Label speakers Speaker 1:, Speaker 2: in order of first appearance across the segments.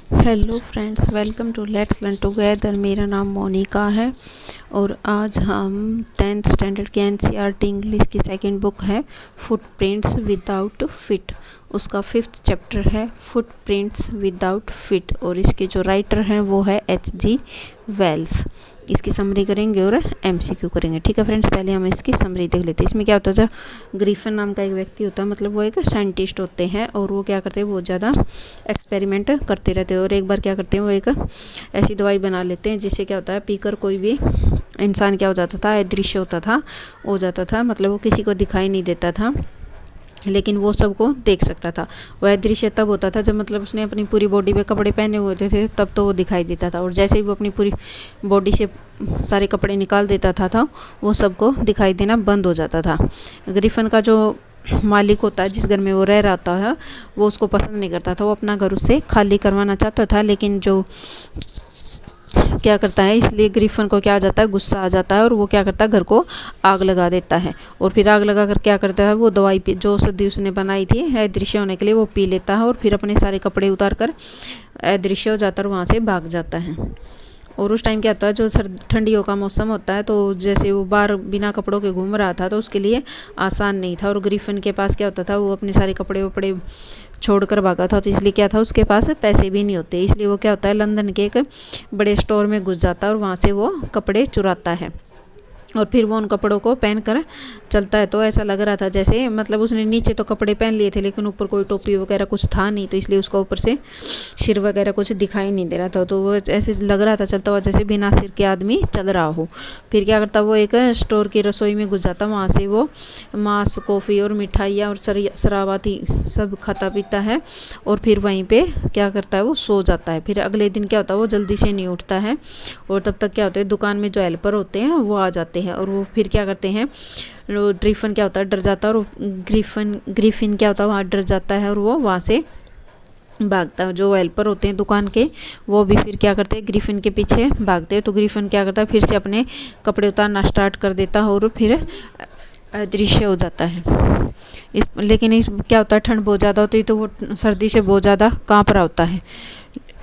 Speaker 1: Hello friends, welcome to let's learn together. मेरा नाम मोनिका है और आज हम 10th स्टैंडर्ड की एनसीईआरटी इंग्लिश की सेकंड बुक है फुटप्रिंट्स विदाउट फीट। उसका 5th चैप्टर है फुटप्रिंट्स विदाउट फीट और इसके जो राइटर हैं वो है H.G. वेल्स। इसकी समरी करेंगे और एमसीक्यू करेंगे। ठीक है फ्रेंड्स, पहले हम इसकी समरी देख लेते हैं। इसमें क्या होता है, ग्रिफिन नाम का एक व्यक्ति होता है, मतलब वो एक साइंटिस्ट होते हैं और वो क्या करते हैं, बहुत ज़्यादा एक्सपेरिमेंट करते रहते हैं। और एक बार क्या करते हैं, वो एक ऐसी दवाई बना लेते हैं जिससे क्या होता है, पीकर कोई भी इंसान क्या हो जाता था, अदृश्य होता था, हो जाता था, मतलब वो किसी को दिखाई नहीं देता था लेकिन वो सबको देख सकता था। वह दृश्य तब होता था जब मतलब उसने अपनी पूरी बॉडी पे कपड़े पहने हुए थे, तब तो वो दिखाई देता था। और जैसे ही वो अपनी पूरी बॉडी से सारे कपड़े निकाल देता था वो सबको दिखाई देना बंद हो जाता था। ग्रिफिन का जो मालिक होता है, जिस घर में वो रह रहा था, वो उसको पसंद नहीं करता था। वो अपना घर उससे खाली करवाना चाहता था, लेकिन जो क्या करता है, इसलिए ग्रिफिन को क्या आ जाता है, गुस्सा आ जाता है और वो क्या करता है, घर को आग लगा देता है। और फिर आग लगा कर क्या करता है, वो दवाई पी जो औषधि उसने बनाई थी अदृश्य होने के लिए, वो पी लेता है और फिर अपने सारे कपड़े उतार कर अदृश्य हो जाता है और वहाँ से भाग जाता है। और उस टाइम क्या होता है, जो ठंडियों का मौसम होता है, तो जैसे वो बाहर बिना कपड़ों के घूम रहा था तो उसके लिए आसान नहीं था। और ग्रिफिन के पास क्या होता था, वो अपने सारे कपड़े वपड़े छोड़कर भागा था, तो इसलिए क्या था, उसके पास पैसे भी नहीं होते। इसलिए वो क्या होता है, लंदन के एक बड़े स्टोर में घुस जाता है और वहाँ से वो कपड़े चुराता है और फिर वो उन कपड़ों को पहन कर चलता है। तो ऐसा लग रहा था जैसे, मतलब उसने नीचे तो कपड़े पहन लिए थे लेकिन ऊपर कोई टोपी वगैरह कुछ था नहीं, तो इसलिए उसको ऊपर से सिर वगैरह कुछ दिखाई नहीं दे रहा था। तो वो ऐसे लग रहा था चलता हुआ जैसे बिना सिर के आदमी चल रहा हो। फिर क्या करता, वो एक स्टोर की रसोई में घुस जाता, वहाँ से वो मांस, कॉफ़ी और मिठाइयाँ और शराब आदि सब खाता पीता है और फिर वहीं पे क्या करता है, वो सो जाता है। फिर अगले दिन क्या होता है, वो जल्दी से नहीं उठता है और तब तक क्या होता है, दुकान में जो हेल्पर होते हैं वो आ जाते हैं और वो फिर क्या करते हैं, ग्रिफिन क्या होता है, डर जाता है और ग्रिफिन क्या होता है, वहाँ डर जाता है और वो वहाँ से भागता है। जो हेल्पर होते हैं दुकान के, वो भी फिर क्या करते हैं, ग्रिफिन के पीछे भागते हैं। तो ग्रिफिन क्या करता है, फिर से अपने कपड़े उतारना स्टार्ट कर देता है और फिर अदृश्य हो जाता है। लेकिन क्या होता है, ठंड बहुत ज़्यादा होती है तो वो सर्दी से बहुत ज़्यादा काँप रहा होता है।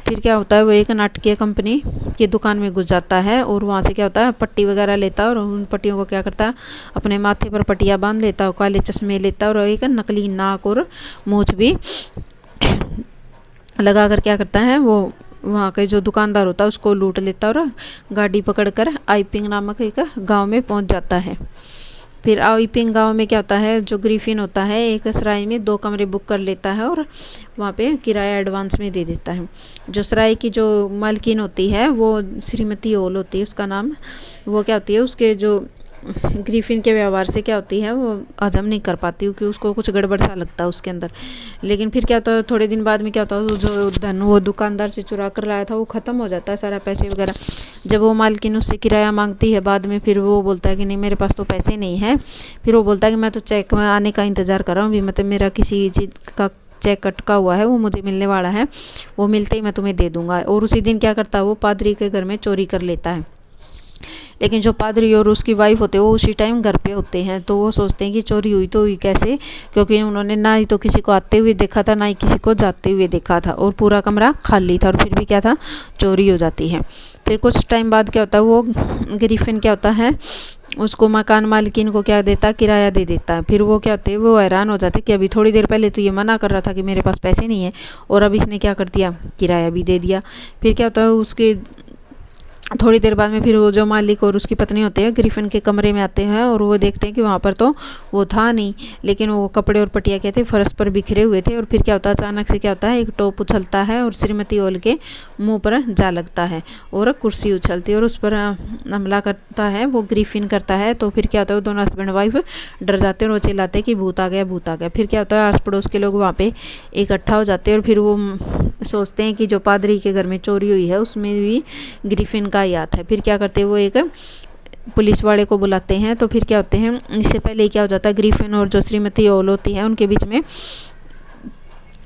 Speaker 1: फिर क्या होता है, वो एक नाटकीय कंपनी की दुकान में घुस जाता है और वहाँ से क्या होता है, पट्टी वगैरह लेता है और उन पट्टियों को क्या करता है, अपने माथे पर पट्टियाँ बांध लेता है, काले चश्मे लेता है और एक नकली नाक और मूछ भी लगा कर क्या करता है, वो वहाँ के जो दुकानदार होता है उसको लूट लेता है और गाड़ी पकड़कर आइपिंग नामक एक गांव में पहुँच जाता है। फिर आइपिंग गांव में क्या होता है, जो ग्रिफिन होता है एक सराय में 2 कमरे बुक कर लेता है और वहाँ पे किराया एडवांस में दे देता है। जो सराय की जो मालकिन होती है वो श्रीमती ओल होती है उसका नाम। वो क्या होती है, उसके जो ग्रिफिन के व्यवहार से क्या होती है, वो हजम नहीं कर पाती क्योंकि उसको कुछ गड़बड़ सा लगता है उसके अंदर। लेकिन फिर क्या होता है, थोड़े दिन बाद में क्या होता है, जो धन वो दुकानदार से चुरा कर लाया था वो ख़त्म हो जाता है, सारा पैसे वगैरह। जब वो मालकिन उससे किराया मांगती है बाद में, फिर वो बोलता है कि नहीं, मेरे पास तो पैसे नहीं है। फिर वो बोलता है कि मैं तो चेक में आने का इंतज़ार कर रहा हूँ, अभी मतलब मेरा किसी चीज़ का चेक अटका हुआ है, वो मुझे मिलने वाला है, वो मिलते ही मैं तुम्हें दे दूंगा। और उसी दिन क्या करता है, वो पादरी के घर में चोरी कर लेता है। लेकिन जो पादरी और उसकी वाइफ होते हैं वो उसी टाइम घर पे होते हैं, तो वो सोचते हैं कि चोरी हुई तो हुई कैसे, क्योंकि उन्होंने ना ही तो किसी को आते हुए देखा था, ना ही किसी को जाते हुए देखा था और पूरा कमरा खाली था, और फिर भी क्या था, चोरी हो जाती है। फिर कुछ टाइम बाद क्या होता है, वो ग्रिफिन क्या होता है, उसको मकान मालिकिन को क्या देता, किराया दे देता है। फिर वो क्या होते हैं, वो हैरान हो जाते कि अभी थोड़ी देर पहले तो ये मना कर रहा था कि मेरे पास पैसे नहीं है और अब इसने क्या कर दिया, किराया भी दे दिया। फिर क्या होता है, उसके थोड़ी देर बाद में फिर वो जो मालिक और उसकी पत्नी होते हैं ग्रिफिन के कमरे में आते हैं और वो देखते हैं कि वहाँ पर तो वो था नहीं, लेकिन वो कपड़े और पटिया क्या थे, फर्श पर बिखरे हुए थे। और फिर क्या होता है, अचानक से क्या होता है, एक टॉप उछलता है और श्रीमती ओल के मुंह पर जा लगता है और कुर्सी उछलती है और उस पर हमला करता है, वो ग्रिफिन करता है। तो फिर क्या होता है, वो दोनों हस्बैंड वाइफ डर जाते हैं और वो चिल्लाते हैं कि भूत आ गया, भूत आ गया। फिर क्या होता है, आस पड़ोस के लोग वहाँ पे इकट्ठा हो जाते हैं और फिर वो सोचते हैं कि जो पादरी के घर में चोरी हुई है उसमें भी ग्रिफिन का ही हाथ है। फिर क्या करते हैं, वो एक पुलिस वाले को बुलाते हैं। तो फिर क्या होते हैं, इससे पहले क्या हो जाता है, ग्रिफिन और जो श्रीमती ओल होती है उनके बीच में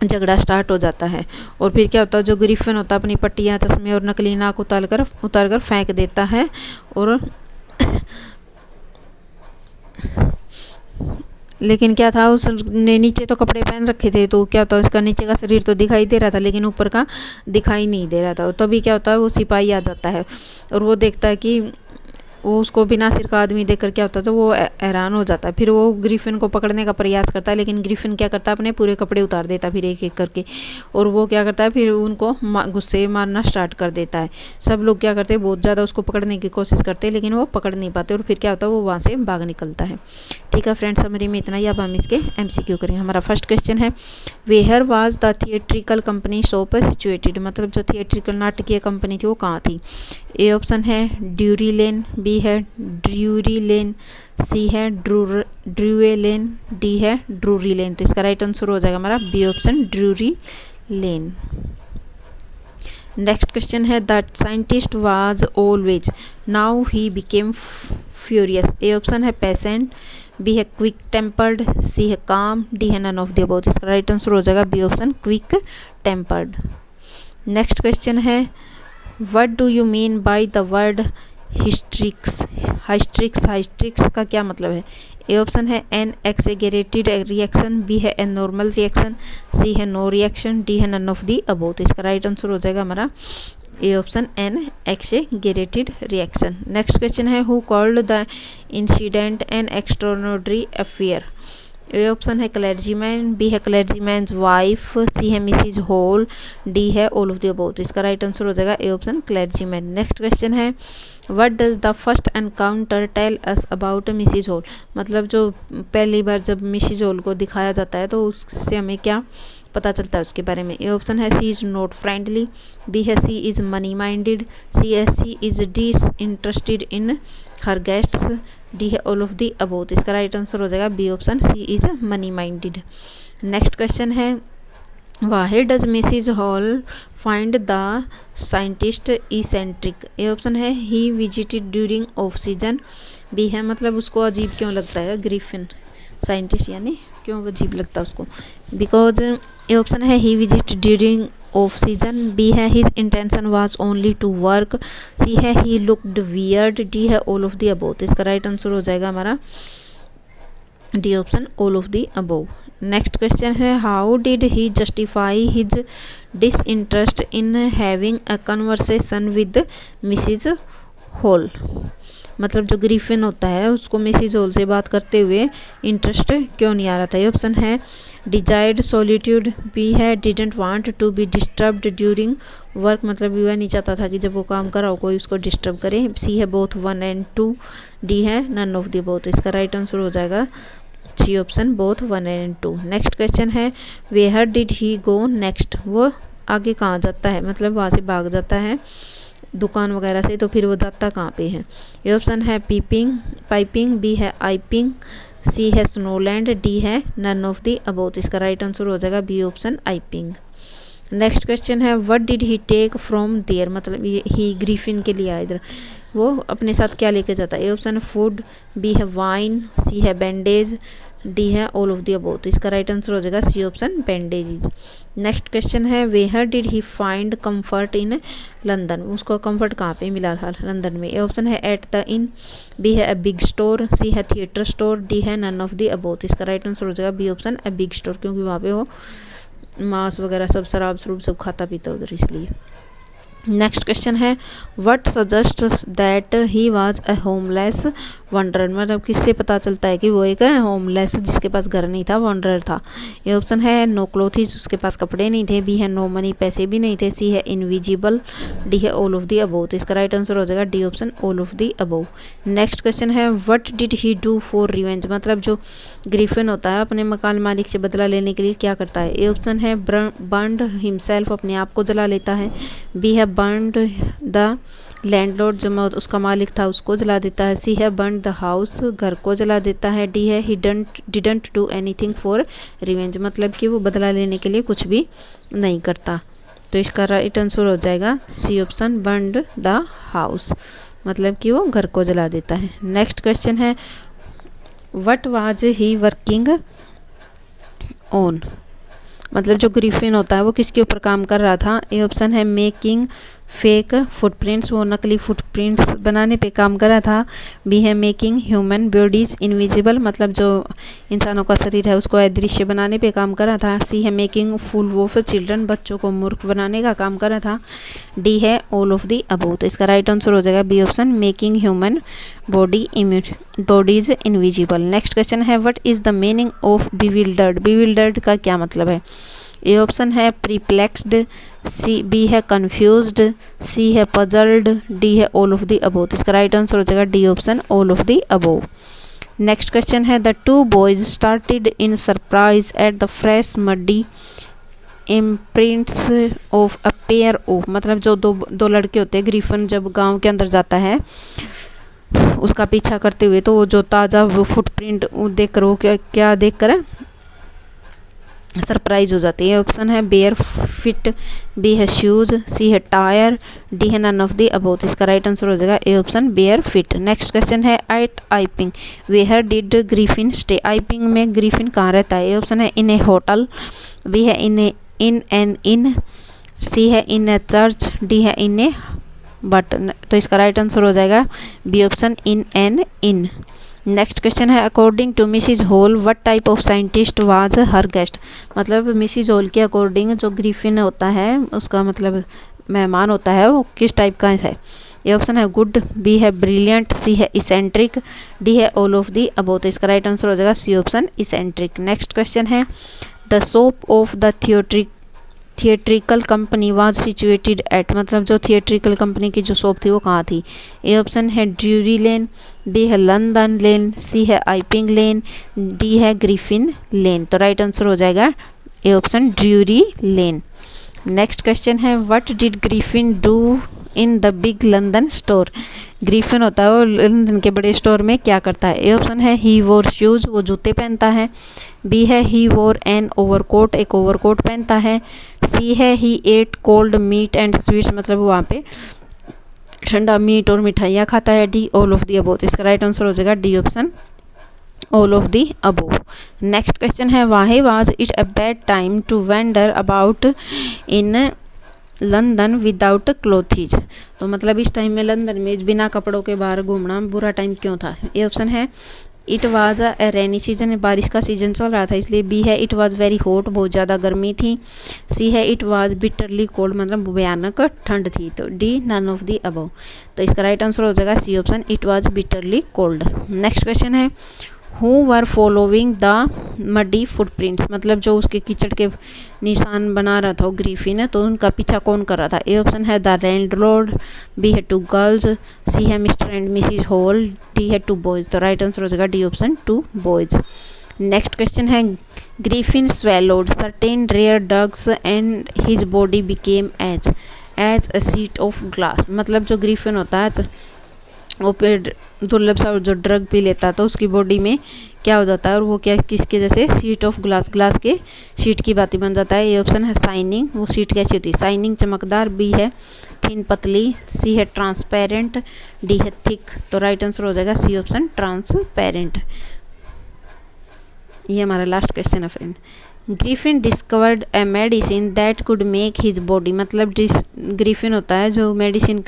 Speaker 1: झगड़ा स्टार्ट हो जाता है। और फिर क्या होता है, जो ग्रिफिन होता है अपनी पट्टियाँ, चश्मे और नकली नाक उतार कर फेंक देता है और लेकिन क्या था, उसने नीचे तो कपड़े पहन रखे थे, तो क्या होता है उसका नीचे का शरीर तो दिखाई दे रहा था लेकिन ऊपर का दिखाई नहीं दे रहा था। तभी क्या होता है, वो सिपाही आ जाता है और वो देखता है कि वो उसको बिना सिर का आदमी देखकर क्या होता है, तो वो हैरान हो जाता है। फिर वो ग्रिफिन को पकड़ने का प्रयास करता है, लेकिन ग्रिफिन क्या करता है, अपने पूरे कपड़े उतार देता है फिर एक एक करके, और वो क्या करता है, फिर उनको गुस्से मारना स्टार्ट कर देता है। सब लोग क्या करते हैं, बहुत ज़्यादा उसको पकड़ने की कोशिश करते हैं, लेकिन वो पकड़ नहीं पाते, और फिर क्या होता है, वो वहाँ से भाग निकलता है। ठीक है फ्रेंड्स, समरी में इतना ही। अब हम इसके MCQ करेंगे। हमारा फर्स्ट क्वेश्चन है, where was the theatrical company shop situated, मतलब जो थिएट्रिकल नाटकीय कंपनी थी वो कहाँ थी। ए ऑप्शन है ड्यूरी लेन, बी है ड्यूरी लेन, सी है ड्रूए लेन, डी है ड्रूरी लेन। तो इसका राइट आंसर हो जाएगा हमारा B option, Drury Lane. Next question है, the scientist was always, now he became furious. A option है पेशेंट, बी है क्विक टेम्पर्ड, सी है काम, डी है नन ऑफ द अबव। इसका राइट आंसर हो जाएगा B option, quick tempered. Next question है, what do you mean by the word hysterics. Hysterics का क्या मतलब है। ए ऑप्शन है एन एक्सेगरेटेड रिएक्शन, बी है एन नॉर्मल रिएक्शन, सी है नो रिएक्शन, डी है नन ऑफ दी अबोव। तो इसका राइट आंसर हो जाएगा हमारा A option an exaggerated reaction. Next question है, who called the incident an extraordinary affair. A option है क्लर्जीमैन, बी है क्लर्जीमैन्स वाइफ, सी है मिसिज हॉल, डी है ऑल ऑफ द अबोव। तो इसका राइट आंसर हो जाएगा A option clergyman. Next question है, what does the first encounter tell us about Mrs Hall, मतलब जो पहली बार जब मिसिज हॉल को दिखाया जाता है तो उससे हमें क्या पता चलता है उसके बारे में। ए ऑप्शन है she is not friendly, B है she is money minded, C है she is disinterested in her guests, D है ऑल ऑफ दी अबोव। तो इसका राइट आंसर हो जाएगा B option, she is money minded. Next question है, why does Mrs Hall find the scientist eccentric. A option है he visited during off season, B है मतलब उसको अजीब क्यों लगता है ग्रिफिन साइंटिस्ट, यानी क्यों अजीब लगता है उसको, बिकॉज ए ऑप्शन है he visit during off season, B है his intention was only to work, C है ही लुक्ड वियर्ड, डी है ऑल ऑफ द अबोव। तो इसका राइट आंसर हो जाएगा हमारा D option, all of the above. Next question है, how did he justify his disinterest in having a conversation with Mrs Hall, मतलब जो Griffin होता है उसको मिसिज हॉल से बात करते हुए इंटरेस्ट क्यों नहीं आ रहा था। ये ऑप्शन है डिजायर्ड सॉलिट्यूड, बी है didn't want to be disturbed during work, मतलब वह नहीं चाहता था कि जब वो काम कर रहा हो कोई उसको डिस्टर्ब करे, सी है बोथ 1 and 2, डी है नन ऑफ द बोथ। इसका राइट आंसर हो जाएगा C option, both 1 and 2। Next question है, where did he go next, वो आगे कहाँ जाता है, मतलब वहाँ से भाग जाता है दुकान वगैरह से, तो फिर वो जाता कहाँ पे है। ये ऑप्शन है पीपिंग पाइपिंग, बी है आइपिंग, सी है स्नोलैंड, डी है नन ऑफ द अबोव। इसका राइट आंसर हो जाएगा B option, Iping. Next question है, what did he take from there, मतलब ये ही ग्रिफिन के लिए आया इधर, वो अपने साथ क्या लेके जाता है। ए ऑप्शन है फूड, बी है वाइन, सी है बैंडेज, डी है ऑल ऑफ द अबोव। तो इसका राइट आंसर हो जाएगा C option, bandages. Next question है, where did he find comfort in London, उसको कंफर्ट कहाँ पे मिला था लंदन में। ए ऑप्शन है एट द इन, बी है अ बिग स्टोर, सी है थिएटर स्टोर, डी है नन ऑफ द अबोव। तो इसका राइट आंसर हो जाएगा B option, a big store, क्योंकि वहाँ पे वो मांस वगैरह सब शराब स्वरूप सब खाता पीता उधर, इसलिए। नेक्स्ट क्वेश्चन है, what suggests that he was a homeless wanderer, मतलब किससे पता चलता है कि वो एक होमलेस जिसके पास घर नहीं था वंडरर था। ये ऑप्शन है नो क्लोथिस, उसके पास कपड़े नहीं थे, बी है नो मनी, पैसे भी नहीं थे, सी है इनविजिबल, डी है ऑल ऑफ द अबोव। तो इसका राइट आंसर हो जाएगा D option, all of the above. Next question है, what did he do for revenge, मतलब जो ग्रिफिन होता है अपने मकान मालिक से बदला लेने के लिए क्या करता है। ए ऑप्शन है बर्न्ड हिमसेल्फ, अपने आप को जला लेता है, बी है बर्न्ड द लैंडलॉर्ड, जो उसका मालिक था उसको जला देता है, सी है बर्न द हाउस, घर को जला देता है, डी है he didn't do anything for revenge, मतलब कि वो बदला लेने के लिए कुछ भी नहीं करता। तो इसका राइट आंसर हो जाएगा C option, burn the house, मतलब कि वो घर को जला देता है। नेक्स्ट क्वेश्चन है, what was he working on, मतलब जो ग्रिफिन होता है वो किसके ऊपर काम कर रहा था। ए ऑप्शन है मेकिंग फेक फुटप्रिंट्स, वो नकली फुटप्रिंट्स बनाने पे काम कर रहा था। बी है मेकिंग ह्यूमन बॉडीज इनविजिबल, मतलब जो इंसानों का शरीर है उसको अदृश्य बनाने पे काम कर रहा था। सी है मेकिंग फूल ऑफ चिल्ड्रन, बच्चों को मूर्ख बनाने का काम कर रहा था। डी है ऑल ऑफ दी अबव। तो इसका राइट आंसर हो जाएगा B option, making human bodies invisible. Next question है what is the meaning of bewildered. Bewildered का क्या मतलब है? ए ऑप्शन है प्रीप्लेक्स्ड, सी बी है कंफ्यूज्ड, सी है पजल्ड, डी है ऑल ऑफ द अबव। तो इसका राइट आंसर हो जाएगा D option, all of the above. Next question है the two boys started in surprise at the fresh muddy imprints of a pair of, मतलब जो दो लड़के होते हैं, ग्रीफन जब गांव के अंदर जाता है उसका पीछा करते हुए, तो वो जो ताज़ा फुटप्रिंट देख कर वो क्या देख कर सरप्राइज हो जाती है। ऑप्शन है बेयर फिट, बी है शूज, सी है टायर, डी है नन ऑफ द अबव। इसका राइट आंसर हो जाएगा A option, bare feet. Next question है at Iping where did Griffin stay. Iping में ग्रीफिन कहाँ रहता है? ए ऑप्शन है इन ए होटल, बी है इन एन इन, सी है इन ए चर्च, डी है इन ए बट। तो इसका राइट आंसर हो जाएगा B option, in an inn. Next question है according to Mrs Hall what type of scientist was her guest. मतलब मिसिज हॉल के अकॉर्डिंग जो ग्रीफिन होता है उसका मतलब मेहमान होता है वो किस टाइप का है? ये ऑप्शन है गुड, बी है ब्रिलियंट, सी है इसेंट्रिक, डी है ऑल ऑफ दी अबव। तो इसका राइट आंसर हो जाएगा C option, eccentric. Next question है the shop of the theatrical company was situated at, मतलब जो थिएट्रिकल कंपनी की जो शॉप थी वो कहाँ थी? ए ऑप्शन है ड्यूरी लेन, बी है लंदन लेन, सी है आइपिंग लेन, डी है ग्रिफिन लेन। तो राइट आंसर हो जाएगा A option, Drury Lane. Next question है what did Griffin do in the big London store. Griffin होता है वो लंदन के बड़े स्टोर में क्या करता है? ए ऑप्शन है ही वोर शूज, वो जूते पहनता है, बी है ही वोर एन ओवरकोट, एक ओवरकोट पहनता है, सी है he ate cold meat and sweets, मतलब वो वहाँ पे ठंडा मीट और मिठाइयाँ खाता है, D all of the above. इसका राइट आंसर हो जाएगा D option, all of the above. Next question है why was it a bad time to wander about in London without clothes. तो मतलब इस टाइम में लंदन में बिना कपड़ों के बाहर घूमना बुरा टाइम क्यों था? ए ऑप्शन है it was a rainy season, बारिश का सीजन चल रहा था इसलिए, बी है इट वाज वेरी हॉट, बहुत ज़्यादा गर्मी थी, सी है इट वाज बिटरली कोल्ड, मतलब भयानक ठंड थी, तो D none of the above. तो इसका राइट आंसर हो जाएगा C option, it was bitterly cold. Next question है who were following the muddy footprints, मतलब जो उसके कीचड़ के निशान बना रहा था वो ग्रीफिन है, तो उनका पीछा कौन कर रहा था? ए ऑप्शन है द लैंडलॉर्ड, बी है टू गर्ल्स, सी है Mr and Mrs Hall, D है टू बॉयज। तो राइट आंसर हो जाएगा D option, two boys. Next question है Griffin swallowed certain rare drugs and his body became as a sheet of glass, मतलब जो Griffin होता है वो पेड़ दुर्लभ सा जो ड्रग पी लेता है तो उसकी बॉडी में क्या हो जाता है, और वो क्या किसके जैसे शीट ऑफ ग्लास, ग्लास के शीट की बाती बन जाता है। ये ऑप्शन है शाइनिंग, वो शीट कैसी होती है? शाइनिंग चमकदार, बी है थिन पतली, सी है ट्रांसपेरेंट, डी है थिक। तो राइट आंसर हो जाएगा सी ऑप्शन, ट्रांसपेरेंट। ये हमारा लास्ट क्वेश्चन है friend. Griffin discovered a medicine that could make his body, मतलब ग्रीफिन होता है जो मेडिसिन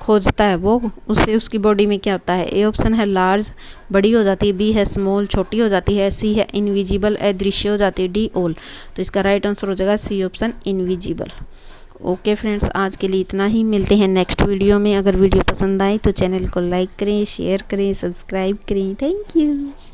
Speaker 1: खोजता है वो उससे उसकी बॉडी में क्या होता है? ए ऑप्शन है लार्ज, बड़ी हो जाती है, बी है स्मॉल, छोटी हो जाती है, सी है इनविजिबल, अदृश्य हो जाती है, डी ऑल। तो इसका राइट आंसर हो जाएगा C option, invisible. Okay friends, आज के लिए इतना ही, मिलते हैं नेक्स्ट वीडियो में। अगर वीडियो पसंद आई तो चैनल को लाइक करें, शेयर करें, सब्सक्राइब करें। Thank you.